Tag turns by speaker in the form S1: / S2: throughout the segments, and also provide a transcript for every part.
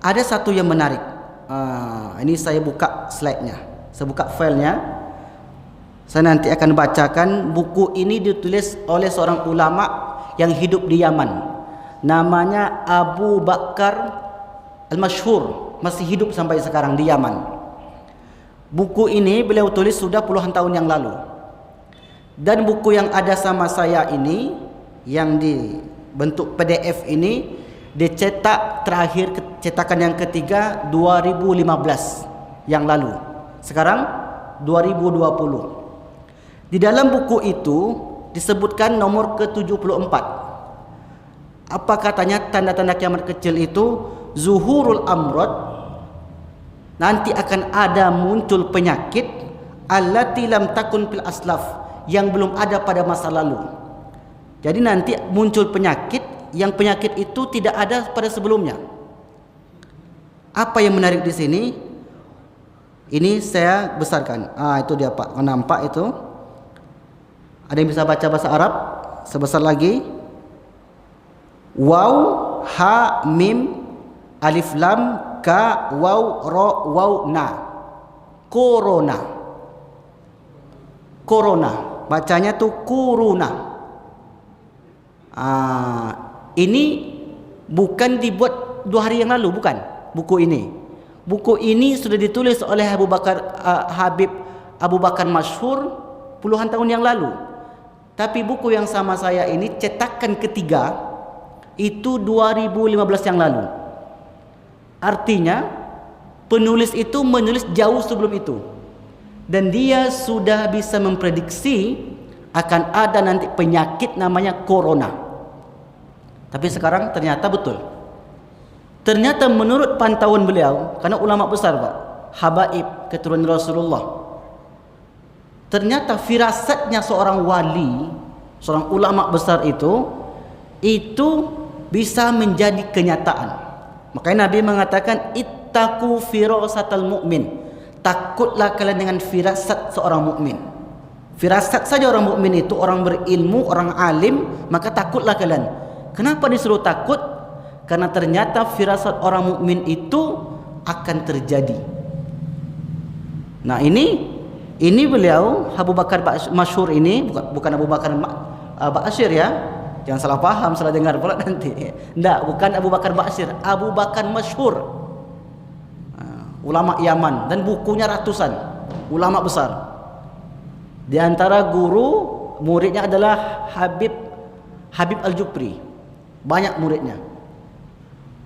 S1: ada satu yang menarik. Ini saya buka slide-nya, saya buka filenya. Saya nanti akan bacakan. Buku ini ditulis oleh seorang ulama yang hidup di Yaman. Namanya Abu Bakar Al-Masyhur, masih hidup sampai sekarang di Yaman. Buku ini beliau tulis sudah puluhan tahun yang lalu. Dan buku yang ada sama saya ini, yang dibentuk PDF ini, dicetak terakhir cetakan yang ketiga 2015 yang lalu. Sekarang 2020. Di dalam buku itu disebutkan nomor ke-74. Apa katanya? Tanda-tanda kiamat kecil itu zuhurul amrad, nanti akan ada muncul penyakit allati lam takun fil aslaf, yang belum ada pada masa lalu. Jadi nanti muncul penyakit yang penyakit itu tidak ada pada sebelumnya. Apa yang menarik di sini? Ini saya besarkan. Itu dia Pak, nampak itu? Ada yang bisa baca bahasa Arab? Sebesar lagi. Waw, ha, mim, alif, lam, ka, waw, ro, waw, na. Corona. Corona. Bacanya tuh kuruna. Ini bukan dibuat 2 hari yang lalu, bukan buku ini. Buku ini sudah ditulis oleh Habib Abu Bakar Masyhur puluhan tahun yang lalu. Tapi buku yang sama saya ini cetakan ketiga itu 2015 yang lalu. Artinya penulis itu menulis jauh sebelum itu. Dan dia sudah bisa memprediksi akan ada nanti penyakit namanya corona. Tapi sekarang ternyata betul. Ternyata menurut pantauan beliau, karena ulama besar Pak, habaib keturunan Rasulullah. Ternyata firasatnya seorang wali, seorang ulama besar itu bisa menjadi kenyataan. Makanya Nabi mengatakan ittaqu firasatal mu'min. Takutlah kalian dengan firasat seorang mukmin. Firasat saja orang mukmin itu, orang berilmu, orang alim, maka takutlah kalian. Kenapa disuruh takut? Karena ternyata firasat orang mukmin itu akan terjadi. Nah, ini beliau Abu Bakar Masyhur ini, bukan Abu Bakar Ba'asyir ya. Jangan salah paham, salah dengar pula nanti. Enggak, bukan Abu Bakar Ba'asyir, Abu Bakar Masyhur. Ulama Yaman, dan bukunya ratusan, ulama besar. Di antara guru muridnya adalah Habib Al-Jupri. Banyak muridnya.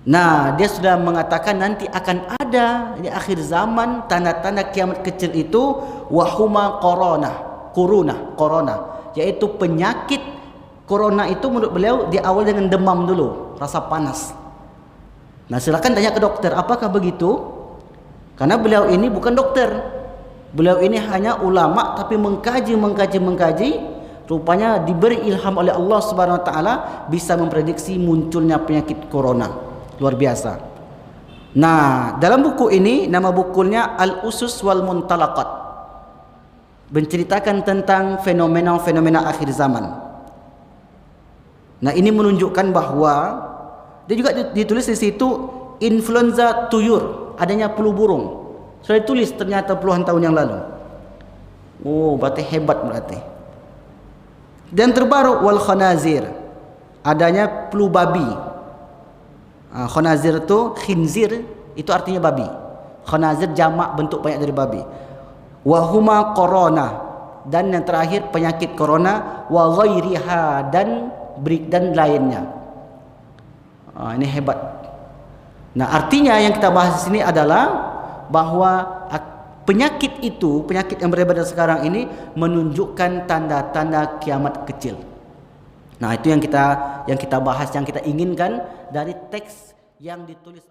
S1: Nah, dia sudah mengatakan nanti akan ada di akhir zaman tanda-tanda kiamat kecil itu wahuma corona, yaitu penyakit corona itu menurut beliau diawali dengan demam dulu, rasa panas. Nah, silakan tanya ke dokter, apakah begitu? Karena beliau ini bukan dokter. Beliau ini hanya ulama tapi mengkaji. Rupanya diberi ilham oleh Allah Subhanahu wa taala bisa memprediksi munculnya penyakit corona. Luar biasa. Nah, dalam buku ini nama bukunya Al-Usus wal Muntalaqat. Menceritakan tentang fenomena-fenomena akhir zaman. Nah, ini menunjukkan bahwa dia juga ditulis di situ influenza tuyur, adanya flu burung. Sudah ditulis ternyata puluhan tahun yang lalu. Oh, berarti hebat berarti. Dan terbaru wal khanazir, adanya flu babi. Khanazir itu khinzir, itu artinya babi. Khanazir jamak bentuk banyak dari babi. Wa huma corona, dan yang terakhir penyakit corona, wa ghairiha, dan lainnya. Ini hebat. Nah, artinya yang kita bahas di sini adalah bahwa penyakit yang beredar sekarang ini menunjukkan tanda-tanda kiamat kecil. Nah, itu yang kita bahas, yang kita inginkan dari teks yang ditulis